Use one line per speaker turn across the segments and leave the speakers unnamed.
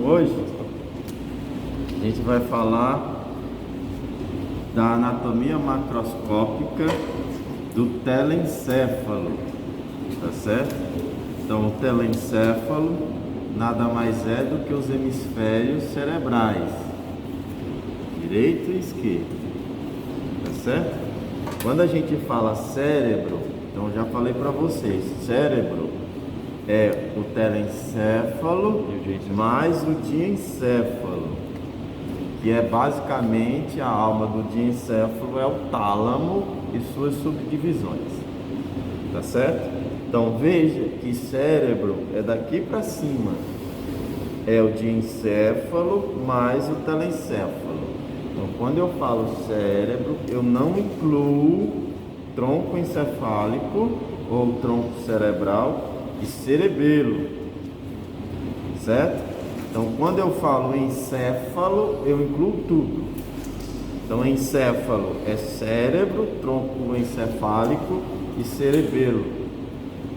hoje, a gente vai falar da anatomia macroscópica do telencéfalo, tá certo? Então, o telencéfalo nada mais é do que os hemisférios cerebrais, direito e esquerdo, tá certo? Quando a gente fala cérebro, então já falei para vocês, cérebro é o telencéfalo mais o diencéfalo, que é basicamente a alma do diencéfalo, é o tálamo e suas subdivisões, tá certo? Então veja que cérebro é daqui para cima, é o diencéfalo mais o telencéfalo. Então quando eu falo cérebro, eu não incluo tronco encefálico ou tronco cerebral e cerebelo, certo? Então quando eu falo encéfalo, eu incluo tudo. Então encéfalo é cérebro, tronco encefálico e cerebelo.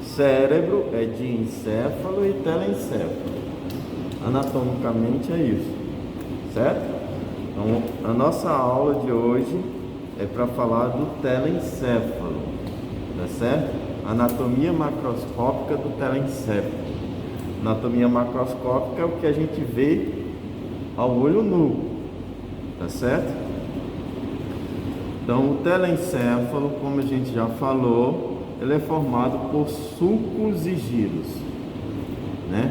Cérebro é diencéfalo e telencéfalo. Anatomicamente é isso, certo? Então a nossa aula de hoje é para falar do telencéfalo, tá certo? Anatomia macroscópica do telencéfalo. Anatomia macroscópica é o que a gente vê ao olho nu, tá certo? Então o telencéfalo, como a gente já falou, ele é formado por sulcos e giros, né?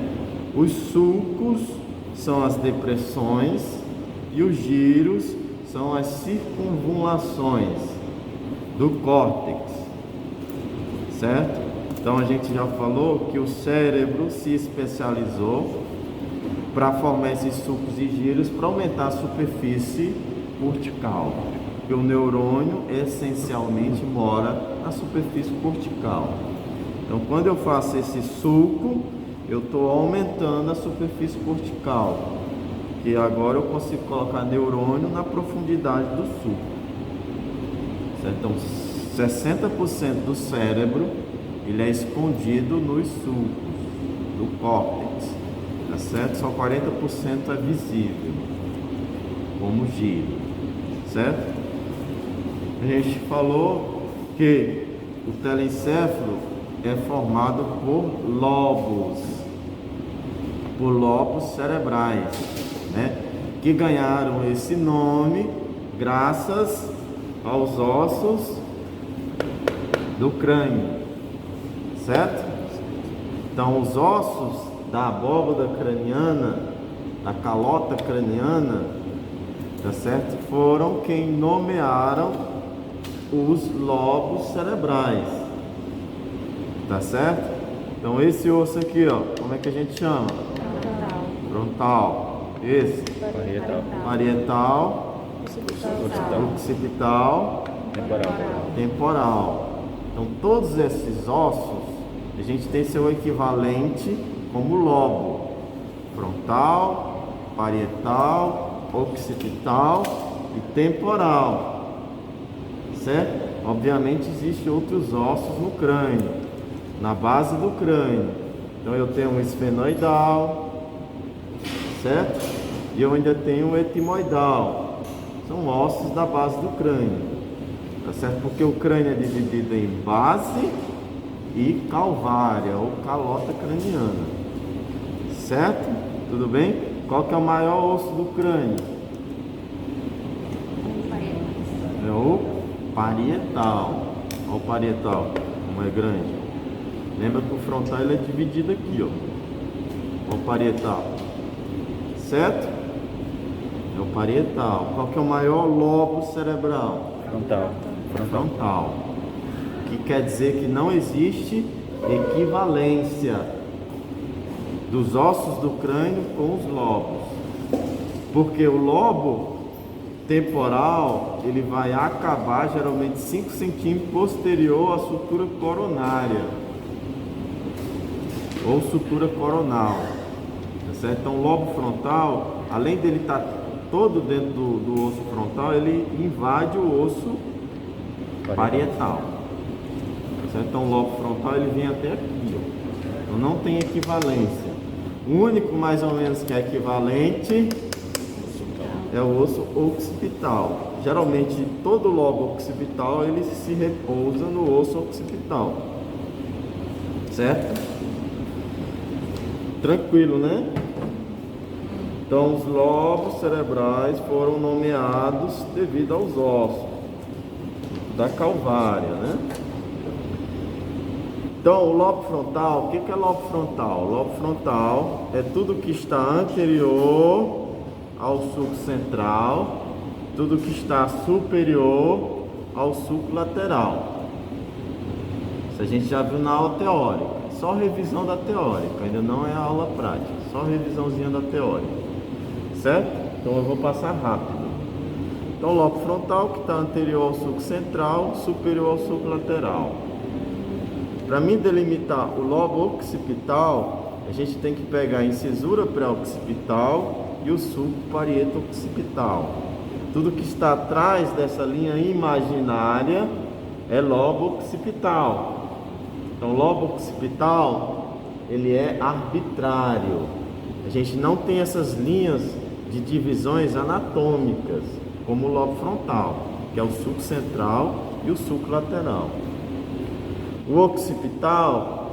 Os sulcos são as depressões e os giros são as circunvulações do córtex, certo? Então a gente já falou que o cérebro se especializou para formar esses sulcos e giros para aumentar a superfície cortical, porque o neurônio essencialmente mora na superfície cortical. Então quando eu faço esse sulco, eu estou aumentando a superfície cortical, que agora eu consigo colocar neurônio na profundidade do sulco, certo? Então 60% do cérebro ele é escondido nos sulcos do córtex, tá certo? Só 40% é visível como giro, certo? A gente falou que o telencéfalo é formado por lobos cerebrais, né? Que ganharam esse nome graças aos ossos do crânio, certo? Então os ossos da abóbada craniana, da calota craniana, tá certo? Foram quem nomearam os lobos cerebrais, tá certo? Então esse osso aqui, ó, como é que a gente chama? Frontal. Esse? Parietal. Occipital. Temporal. Então todos esses ossos a gente tem seu equivalente como lobo: frontal, parietal, occipital e temporal, certo? Obviamente existem outros ossos no crânio, na base do crânio. Então eu tenho um esfenoidal, certo? E eu ainda tenho um etimoidal. São ossos da base do crânio, tá certo? Porque o crânio é dividido em base e calvária ou calota craniana, certo? Tudo bem? Qual que é o maior osso do crânio? É o parietal. Olha o parietal, como é grande. Lembra que o frontal ele é dividido aqui, ó. Olha o parietal, certo? É o parietal. Qual que é o maior lobo cerebral? Frontal. Que quer dizer que não existe equivalência dos ossos do crânio com os lobos, porque o lobo temporal ele vai acabar geralmente 5 centímetros posterior à sutura coronária ou sutura coronal, tá certo? Então o lobo frontal, além dele estar todo dentro do osso frontal, ele invade o osso parietal, tá certo? Então o lobo frontal ele vem até aqui, ó. Então não tem equivalência. O único mais ou menos que é equivalente é o osso occipital. Geralmente todo lobo occipital ele se repousa no osso occipital, certo? Tranquilo, né? Então os lobos cerebrais foram nomeados devido aos ossos da calvária, né? Então o lobo frontal, o que é lobo frontal? O lobo frontal é tudo que está anterior ao sulco central, tudo que está superior ao sulco lateral. Isso a gente já viu na aula teórica, só revisão da teórica, ainda não é a aula prática, só revisãozinha da teórica, certo? Então eu vou passar rápido. Então o lobo frontal que está anterior ao sulco central, superior ao sulco lateral. Para mim delimitar o lobo occipital, a gente tem que pegar a incisura pré-occipital e o sulco parieto-occipital. Tudo que está atrás dessa linha imaginária é lobo occipital. Então, o lobo occipital, ele é arbitrário. A gente não tem essas linhas de divisões anatômicas, como o lobo frontal, que é o sulco central e o sulco lateral. O occipital,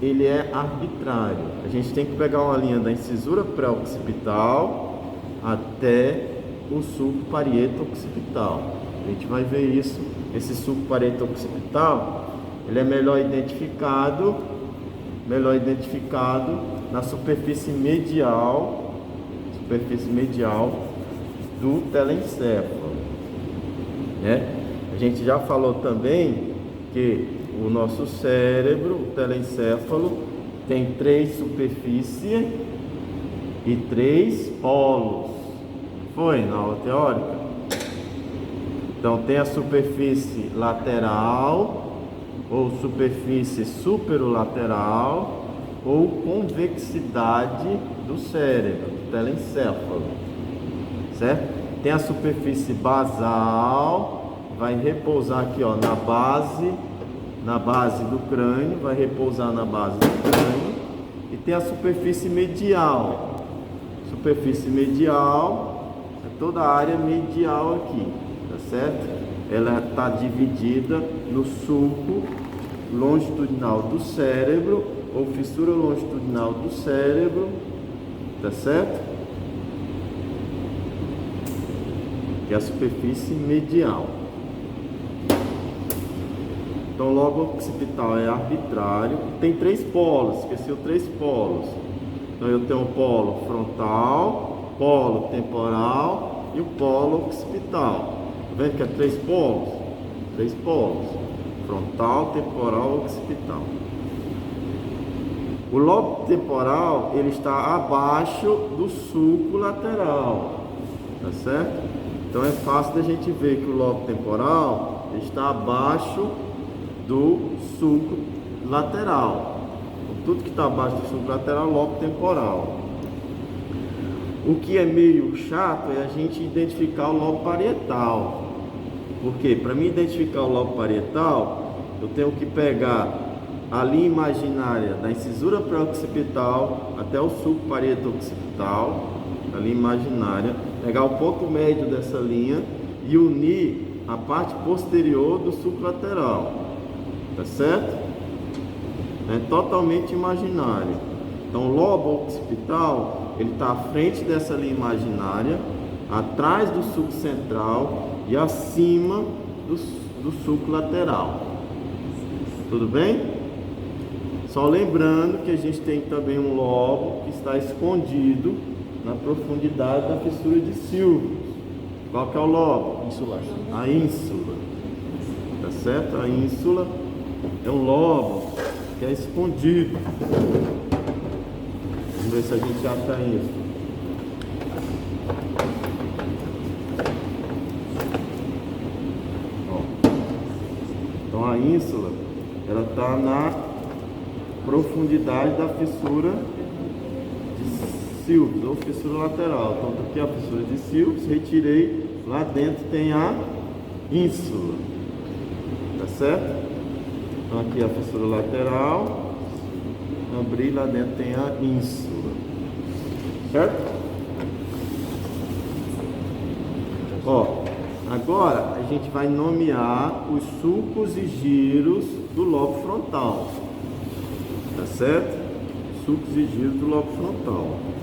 ele é arbitrário. A gente tem que pegar uma linha da incisura pré-occipital até o sulco parieto-occipital. A gente vai ver isso. Esse sulco parieto-occipital, ele é melhor identificado na superfície medial do telencéfalo, né? A gente já falou também que o nosso cérebro, o telencéfalo, tem 3 superfícies e 3 polos. Foi na aula teórica? Então tem a superfície lateral, ou superfície superolateral, ou convexidade do cérebro, do telencéfalo, certo? Tem a superfície basal, vai repousar aqui, ó, na base do crânio, vai repousar na base do crânio. E tem a superfície medial. Superfície medial é toda a área medial aqui, tá certo? Ela está dividida no sulco longitudinal do cérebro, ou fissura longitudinal do cérebro, tá certo? Que é a superfície medial. Então, o lobo occipital é arbitrário. Tem 3 polos, esqueci 3 polos. Então, eu tenho o polo frontal, polo temporal e o polo occipital. Tá vendo que é 3 polos? 3 polos. Frontal, temporal, occipital. O lobo temporal, ele está abaixo do sulco lateral. Tá certo? Então, é fácil da gente ver que o lobo temporal está abaixo do sulco lateral. Então, tudo que está abaixo do sulco lateral é lobo temporal. O que é meio chato é a gente identificar o lobo parietal. Porque para mim identificar o lobo parietal, eu tenho que pegar a linha imaginária da incisura pré-occipital até o sulco parieto-occipital, a linha imaginária, pegar o ponto médio dessa linha e unir a parte posterior do sulco lateral. Tá certo? É totalmente imaginário. Então, o lobo occipital, ele está à frente dessa linha imaginária, atrás do sulco central e acima do sulco lateral. Tudo bem? Só lembrando que a gente tem também um lobo que está escondido na profundidade da fissura de Silvius. Qual que é o lobo?
Insular.
A ínsula. Tá certo? A ínsula é um lobo que é escondido. Vamos ver se a gente acha isso. Então a ínsula, ela está na profundidade da fissura de Silvius, ou fissura lateral. Então aqui a fissura de Silvius, retirei, lá dentro tem a ínsula, tá certo? Então aqui a fissura lateral, abri, lá dentro tem a ínsula. certo? Ó, agora a gente vai nomear os sulcos e giros do lobo frontal, tá certo? Sulcos e giros do lobo frontal.